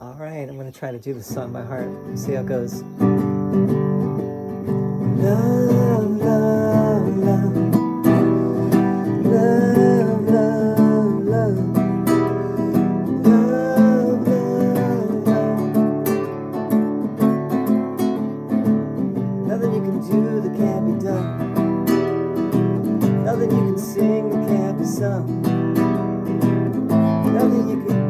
All right, I'm going to try to do this song by heart. See how it goes. Love, love, love. Love, love, love. Love, love, love. Nothing you can do that can't be done. Nothing you can sing that can't be sung. Nothing you can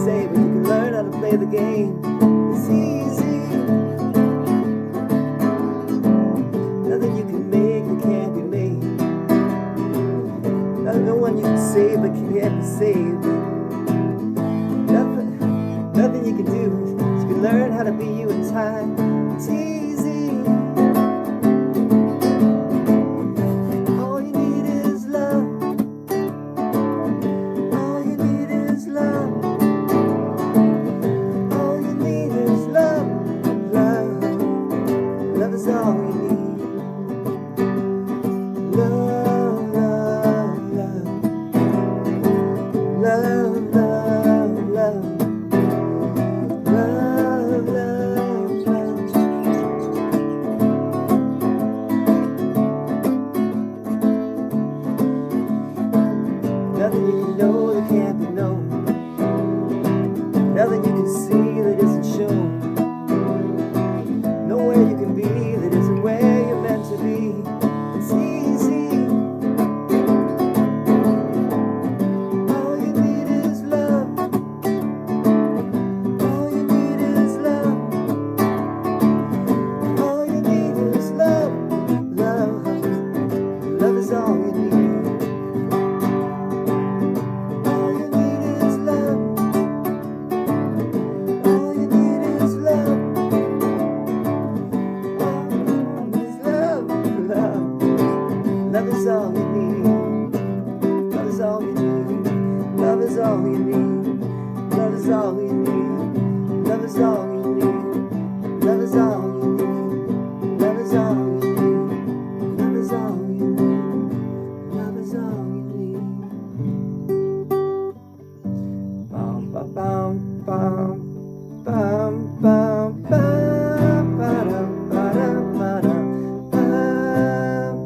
say, but you can learn how to play the game. It's easy. Nothing you can make that can't be made. No one you can save but can't be saved. Nothing you can do. You can learn how to be you in time. It's easy. All you need is love. All you need is love. All you need is love. Love. Love is all you need. Love, love, love. Love, love, love. Love, love, love. Nothing you can know that can't be known. Nothing you can see that isn't shown. Nowhere you can be that isn't where you're meant to be. It's easy. All you need is love. All you need is love. All you need is love. Love. Love is all you need. All you need is love. All you need is love. All is love. Love. Love is all you need. Love is all you need. Love is all you need. Love is all you need. Love is all you need. Love is all you need. Love is all you need. Love is all you need. Love is all you need. Bum bum bum bum bum bum bum ba-dum, ba-dum, ba-dum, bum,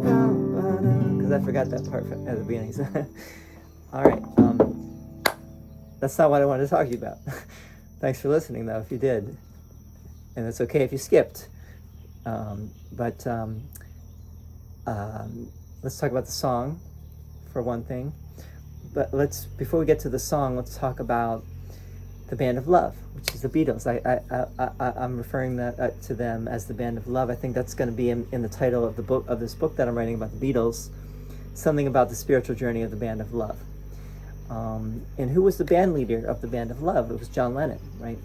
bum, ba-dum. 'Cause I forgot that part at the beginning. All right. That's not what I wanted to talk to you about. Thanks for listening, though, if you did. And it's okay if you skipped. But let's talk about the song, for one thing. But before we get to the song, let's talk about the Band of Love, which is the Beatles. I'm referring to them as the Band of Love. I think that's going to be in the title of this book that I'm writing about the Beatles. Something about the spiritual journey of the Band of Love. And who was the band leader of the Band of Love? It was John Lennon, right?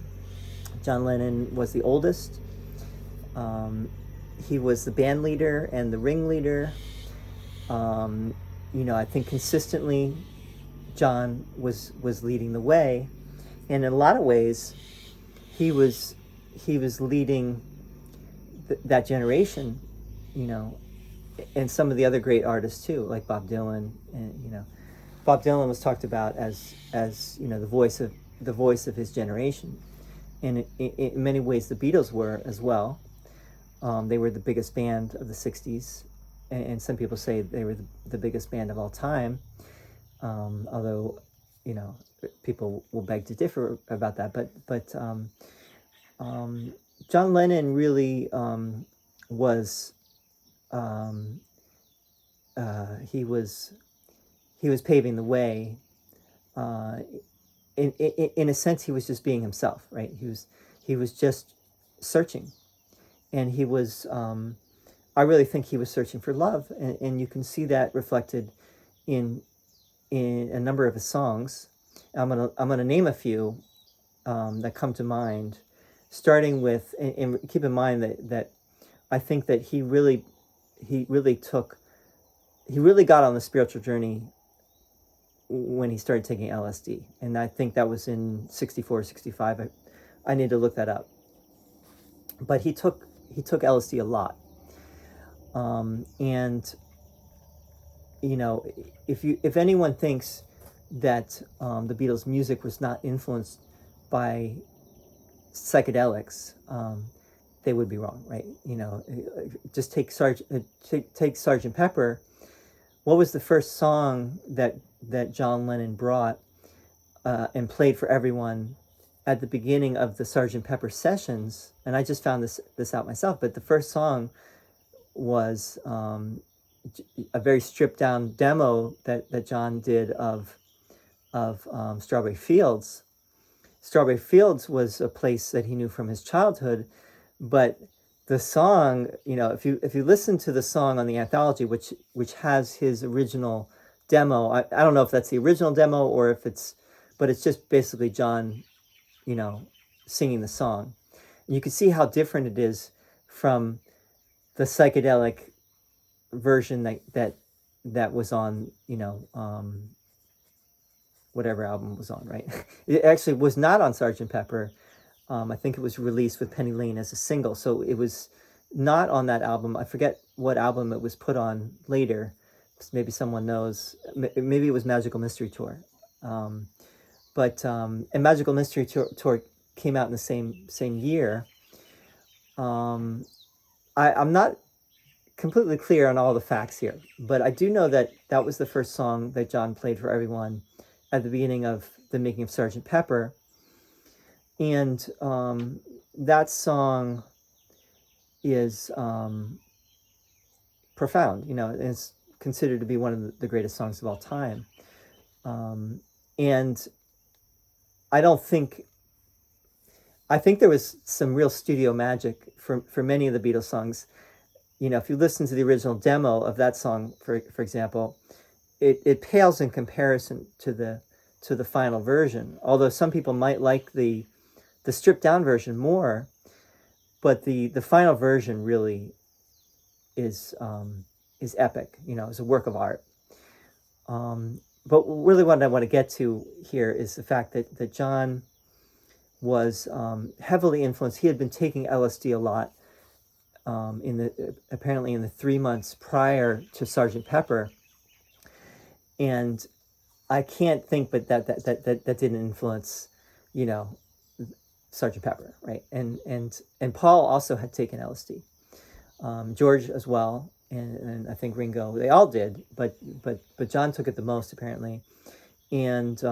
John Lennon was the oldest. He was the band leader and the ringleader. I think consistently John was leading the way. And in a lot of ways, he was leading that generation, and some of the other great artists too, like Bob Dylan. And Bob Dylan was talked about as the voice of his generation, and in many ways the Beatles were as well. They were the biggest band of the '60s, and some people say they were the biggest band of all time. Although, people will beg to differ about that. But John Lennon really was. He was paving the way. In a sense, he was just being himself, right? He was just searching, and he was. I really think he was searching for love, and you can see that reflected in a number of his songs. I'm gonna name a few that come to mind, starting with, and keep in mind that I think that he really got on the spiritual journey when he started taking LSD, and I think that was in 64, 65. I need to look that up. But he took LSD a lot, and if anyone thinks that the Beatles' music was not influenced by psychedelics, they would be wrong, right? Just take Sergeant Pepper. What was the first song that John Lennon brought and played for everyone at the beginning of the Sergeant Pepper sessions? And I just found this out myself, but the first song was a very stripped down demo that John did of Strawberry Fields. Strawberry Fields was a place that he knew from his childhood, but the song, if you listen to the song on the anthology, which has his original demo, I don't know if that's the original demo or if but it's just basically John, singing the song. And you can see how different it is from the psychedelic version that was on, whatever album was on, right? It actually was not on Sgt. Pepper. I think it was released with Penny Lane as a single, so it was not on that album. I forget what album it was put on later. Maybe someone knows. Maybe it was Magical Mystery Tour. And Magical Mystery Tour came out in the same year. I'm not completely clear on all the facts here, but I do know that was the first song that John played for everyone at the beginning of the making of Sgt. Pepper. And that song is profound, and it's considered to be one of the greatest songs of all time. And I think there was some real studio magic for many of the Beatles songs. If you listen to the original demo of that song, for example, it pales in comparison to the final version. Although some people might like the stripped down version more, but the final version really is epic. Is a work of art. But really, what I want to get to here is the fact that John was heavily influenced. He had been taking LSD a lot apparently in the 3 months prior to Sgt. Pepper, and I can't think but that didn't influence, Sgt. Pepper, right? And Paul also had taken LSD, George as well, and I think Ringo. They all did, but John took it the most apparently, and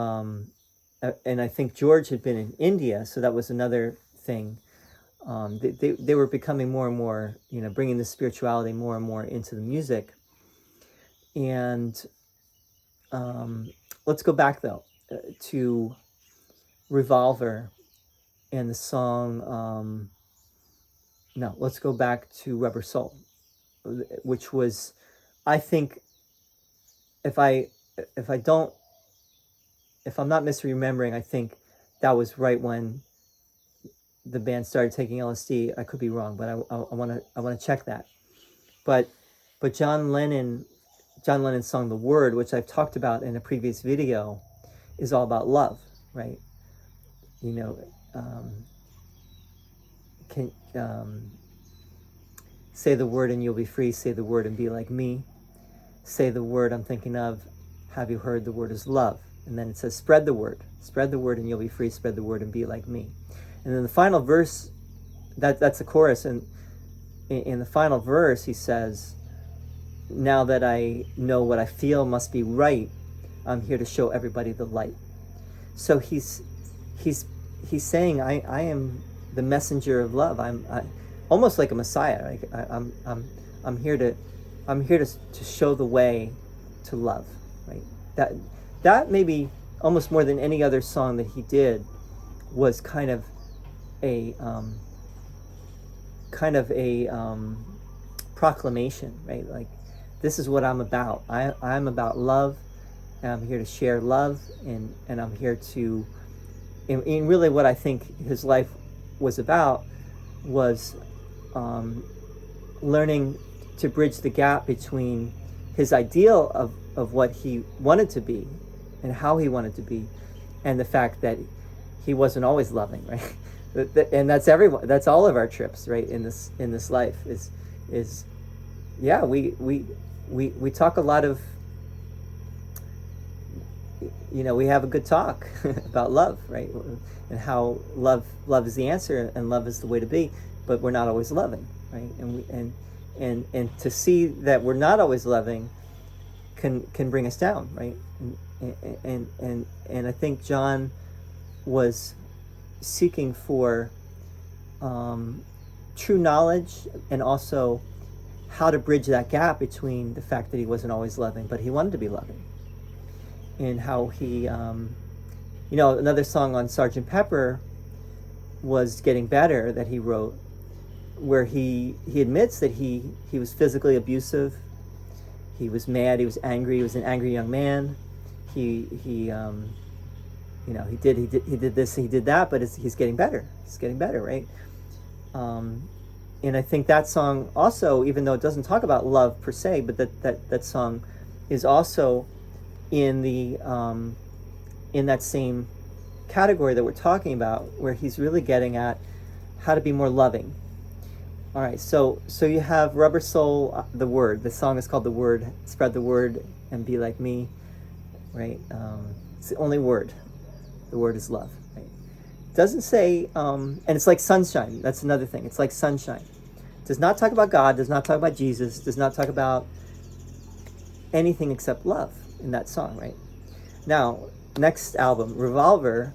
I think George had been in India, so that was another thing. They were becoming more and more, bringing the spirituality more and more into the music. And let's go back though to Revolver and the song. No, let's go back to Rubber Soul, which was, I think, if I'm not misremembering, I think that was right when the band started taking LSD. I could be wrong, but I want to check that. But John Lennon's song "The Word," which I've talked about in a previous video, is all about love, right? Say the word and you'll be free. Say the word and be like me. Say the word I'm thinking of. Have you heard? The word is love. And then it says, spread the word and you'll be free. Spread the word and be like me. And then the final verse, that's the chorus. And in the final verse, he says, now that I know what I feel must be right, I'm here to show everybody the light. So he's saying, I am the messenger of love. I'm almost like a messiah. I'm here to show the way to love, right? That maybe almost more than any other song that he did was kind of a proclamation, right? Like, this is what I'm about. I'm about love, and I'm here to share love, and I'm here to, and really what I think his life was about was learning to bridge the gap between his ideal of what he wanted to be and how he wanted to be, and the fact that he wasn't always loving, right? And that's everyone. That's all of our trips, right? In this life is yeah. We talk a lot of, we have a good talk about love, right? And how love is the answer and love is the way to be, but we're not always loving, right? And to see that we're not always loving can bring us down, right? And I think John was seeking for true knowledge, and also how to bridge that gap between the fact that he wasn't always loving, but he wanted to be loving. And how he, another song on Sgt. Pepper was Getting Better that he wrote, where he admits that he was physically abusive, he was mad, he was angry, he was an angry young man, he did this, he did that, but he's getting better, right? And I think that song also, even though it doesn't talk about love per se, but that song is also in the in that same category that we're talking about, where he's really getting at how to be more loving. All right, so you have Rubber Soul, the Word. The song is called The Word. Spread the word and be like me, right? It's the only word. The word is love, right? Doesn't say, and it's like sunshine. That's another thing. It's like sunshine. Does not talk about God, does not talk about Jesus, does not talk about anything except love in that song, right? Now, next album, Revolver,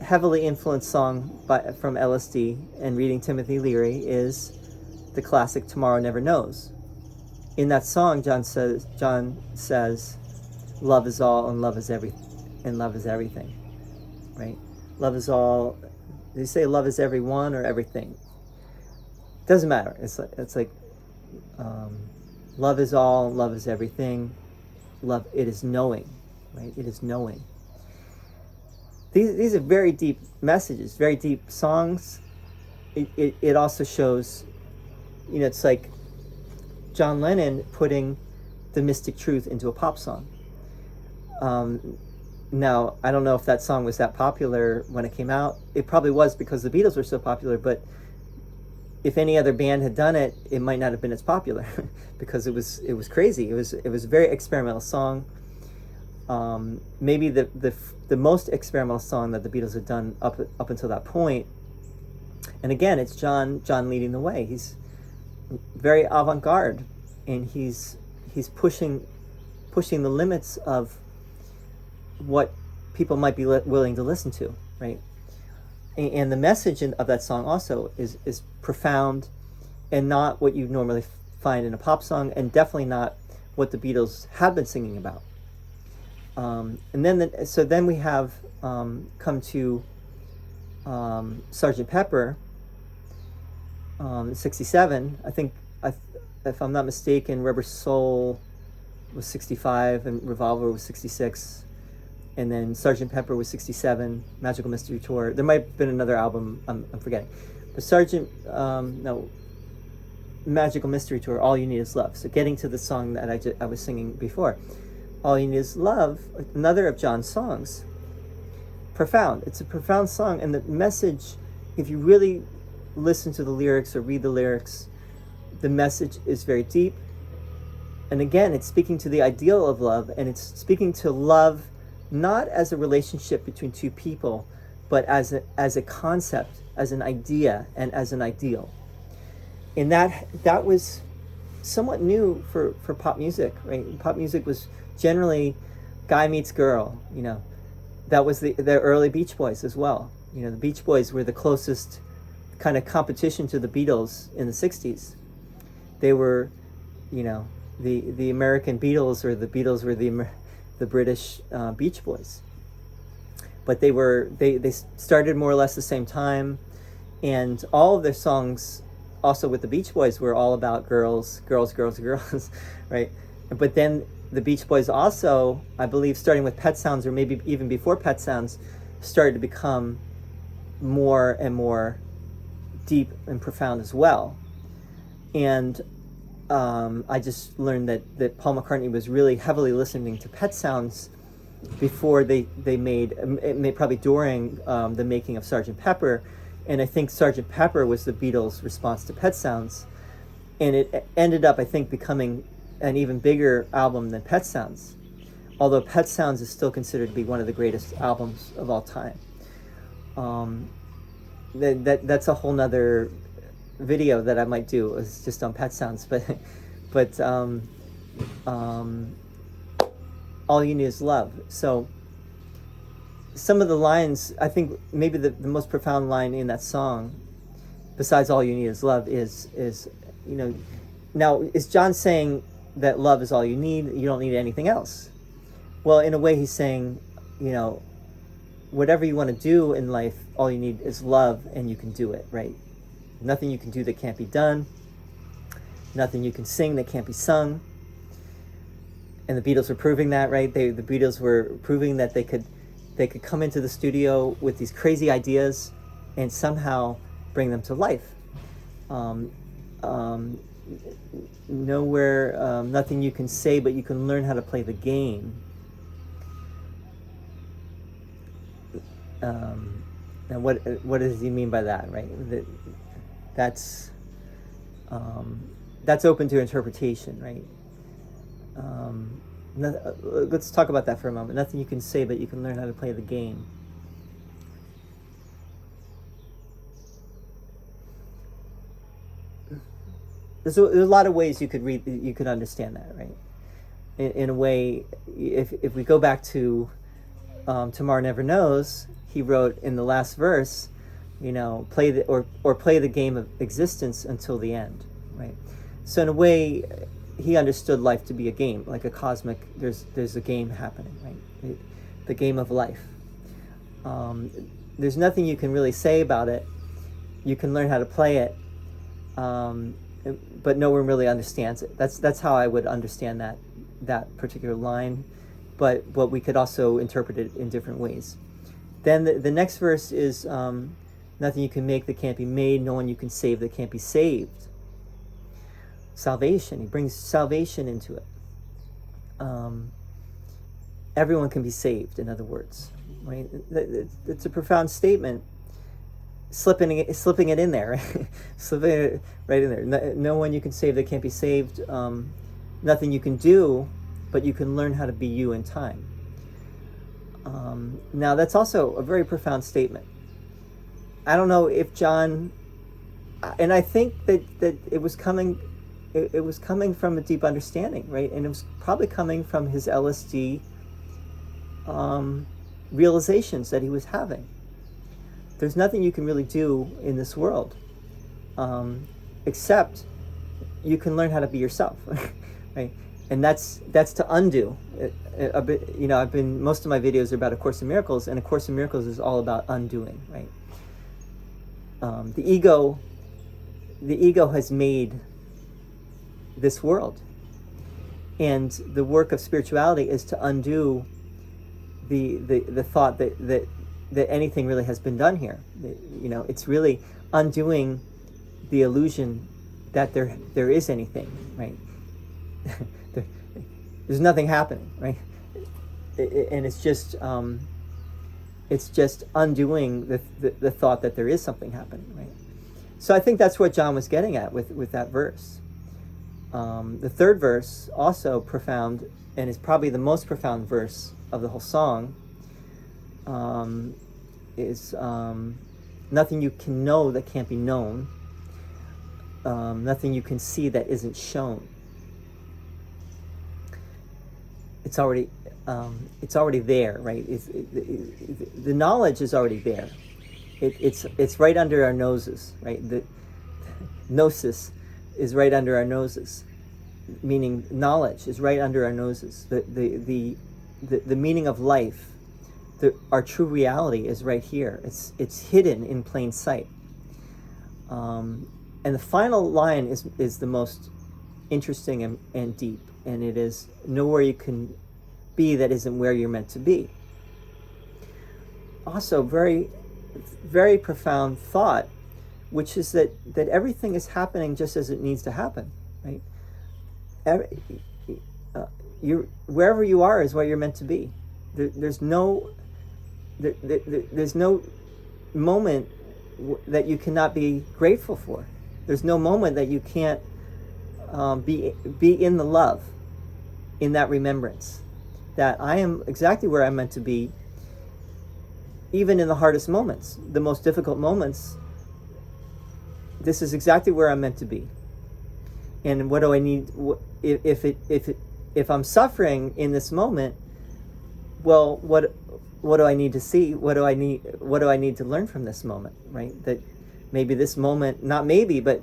heavily influenced song from LSD and reading Timothy Leary, is the classic Tomorrow Never Knows. In that song, John says, love is all and love is everything, right? Love is all. They say love is everyone or everything. Doesn't matter. It's like love is all, love is everything. Love, it is knowing, right? It is knowing. These are very deep messages, very deep songs. It also shows, it's like John Lennon putting the mystic truth into a pop song. Now, I don't know if that song was that popular when it came out. It probably was because the Beatles were so popular, but if any other band had done it, it might not have been as popular because it was crazy. It was a very experimental song. Maybe the most experimental song that the Beatles had done up until that point. And again, it's John leading the way. He's very avant-garde, and he's pushing the limits of what people might be willing to listen to, right? And the message of that song also is profound, and not what you normally find in a pop song, and definitely not what the Beatles have been singing about. And then we have come to Sgt. Pepper, 67. I think, if I'm not mistaken, Rubber Soul was 65 and Revolver was 66. And then Sgt. Pepper was 67, Magical Mystery Tour. There might have been another album, I'm forgetting. But Magical Mystery Tour, All You Need Is Love. So getting to the song that I was singing before. All You Need Is Love, another of John's songs. Profound. It's a profound song, and the message, if you really listen to the lyrics or read the lyrics, the message is very deep. And again, it's speaking to the ideal of love, and it's speaking to love not as a relationship between two people, but as a concept, as an idea, and as an ideal. And that was somewhat new for pop music, right? Pop music was generally guy meets girl, That was the early Beach Boys as well. The Beach Boys were the closest kind of competition to the Beatles in the 60s. They were, the American Beatles, or the Beatles were the British Beach Boys. But they started more or less the same time, and all of their songs also with the Beach Boys were all about girls, right? But then the Beach Boys also, I believe, starting with Pet Sounds, or maybe even before Pet Sounds, started to become more and more deep and profound as well. And I just learned that Paul McCartney was really heavily listening to Pet Sounds before they made probably during the making of Sgt. Pepper. And I think Sgt. Pepper was the Beatles' response to Pet Sounds. And it ended up, I think, becoming an even bigger album than Pet Sounds. although Pet Sounds is still considered to be one of the greatest albums of all time. That's a whole nother video that I might do. It's just on Pet Sounds, but All You Need Is Love. So some of the lines, I think maybe the most profound line in that song, besides All You Need Is Love, is now is John saying that love is all you need, you don't need anything else? Well, in a way he's saying, whatever you want to do in life, all you need is love, and you can do it, right? Nothing you can do that can't be done. Nothing you can sing that can't be sung. And the Beatles were proving that, right? The Beatles were proving that they could come into the studio with these crazy ideas and somehow bring them to life. Nowhere, nothing you can say, but you can learn how to play the game. Now, what does he mean by that, right? That's open to interpretation, right? Let's talk about that for a moment. Nothing you can say, but you can learn how to play the game. There's a lot of ways you could understand that, right? In a way, if we go back to Tomorrow Never Knows, he wrote in the last verse, play the game of existence until the end, right? So in a way, he understood life to be a game, like a cosmic. There's a game happening, right? The game of life. There's nothing you can really say about it. You can learn how to play it, but no one really understands it. That's how I would understand that particular line. But we could also interpret it in different ways. Then the next verse is nothing you can make that can't be made, no one you can save that can't be saved. Salvation, he brings salvation into it. Everyone can be saved, in other words, right? It's a profound statement, slipping it in there, right? Slipping it right in there. No one you can save that can't be saved. Nothing you can do, but you can learn how to be you in time. Now that's also a very profound statement. I don't know if John, and I think that it was coming from a deep understanding, right? And it was probably coming from his LSD realizations that he was having. There's nothing you can really do in this world except you can learn how to be yourself, right? And that's to undo. I've been, most of my videos are about A Course in Miracles, and A Course in Miracles is all about undoing, right? The ego has made this world, and the work of spirituality is to undo the thought that anything really has been done here. It's really undoing the illusion that there is anything, right? There's nothing happening, right? And it's just undoing the thought that there is something happening, right? So I think that's what John was getting at with that verse. The third verse, also profound, and is probably the most profound verse of the whole song, is nothing you can know that can't be known, nothing you can see that isn't shown. It's already there, right? The knowledge is already there. It's right under our noses, right? The gnosis is right under our noses, meaning knowledge is right under our noses. The meaning of life, our true reality is right here. It's hidden in plain sight. And the final line is the most interesting and deep, and it is, nowhere you can be that isn't where you're meant to be. Also, very, very profound thought, which is that everything is happening just as it needs to happen, right? Wherever you are is where you're meant to be. There's no moment that you cannot be grateful for. There's no moment that you can't be in the love, in that remembrance. that I am exactly where I'm meant to be, even in the hardest moments, the most difficult moments. This is exactly where I'm meant to be. And what do I need? If I'm suffering in this moment, well, what do I need to see? What do I need to learn from this moment? Right? That maybe this moment, not maybe, but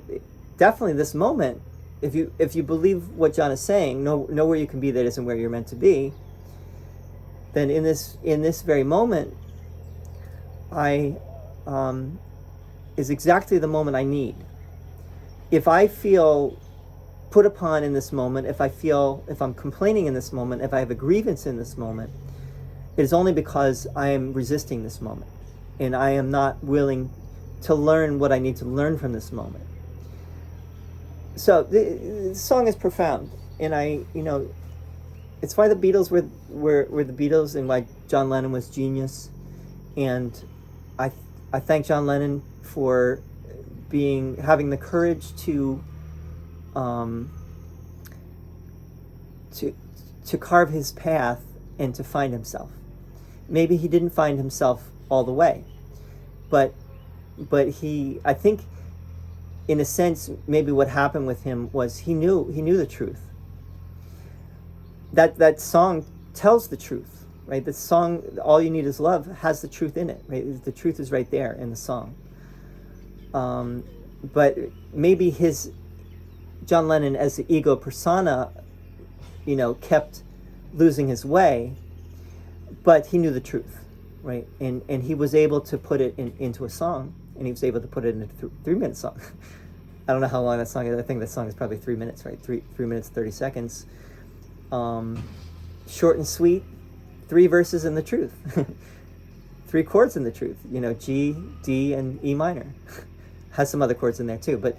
definitely this moment. If you believe what John is saying, know where you can be that isn't where you're meant to be. Then in this very moment, is exactly the moment I need. If I feel put upon in this moment, if I'm complaining in this moment, if I have a grievance in this moment, it is only because I am resisting this moment, and I am not willing to learn what I need to learn from this moment. So the song is profound, and it's why the Beatles were the Beatles, and why John Lennon was genius. And I thank John Lennon for having the courage to carve his path and to find himself. Maybe he didn't find himself all the way, but I think, in a sense, maybe what happened with him was he knew the truth. That song tells the truth, right? The song, "All You Need Is Love," has the truth in it, right? The truth is right there in the song. But maybe John Lennon, as the ego persona, kept losing his way, but he knew the truth, right? And he was able to put it into a song, and he was able to put it in a 3-minute song. I don't know how long that song is. I think that song is probably 3 minutes, right? 3 minutes, 30 seconds. Short and sweet, 3 verses in the truth. 3 chords in the truth. G, D, and E minor. Has some other chords in there too, but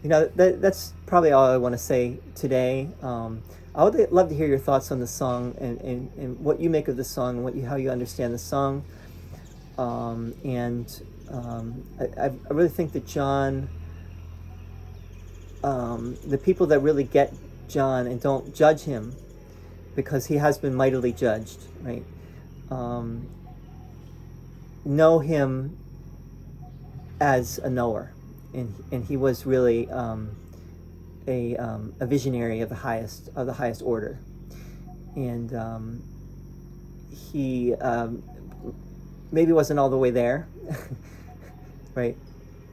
that's probably all I want to say today. I would love to hear your thoughts on the song, and what you make of the song, and how you understand the song. I really think that John, the people that really get John and don't judge him, because he has been mightily judged, right? Know him as a knower, and he was really a visionary of the highest order, and he maybe wasn't all the way there, right?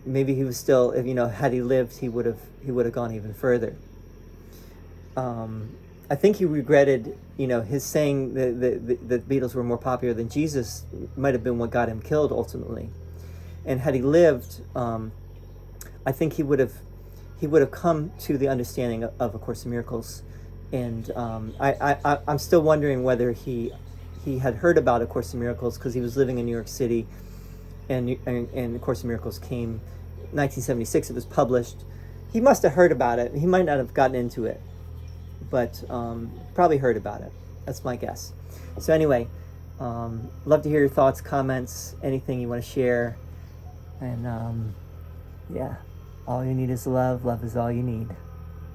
Maybe he was still, had he lived, he would have gone even further. I think he regretted, his saying that the Beatles were more popular than Jesus might have been what got him killed ultimately. And had he lived, I think he would have come to the understanding of A Course in Miracles. And I'm still wondering whether he had heard about A Course in Miracles, because he was living in New York City, and A Course in Miracles came 1976. It was published. He must have heard about it. He might not have gotten into it, but probably heard about it. That's my guess. So anyway, love to hear your thoughts, comments, anything you want to share. And yeah, all you need is love. Love is all you need.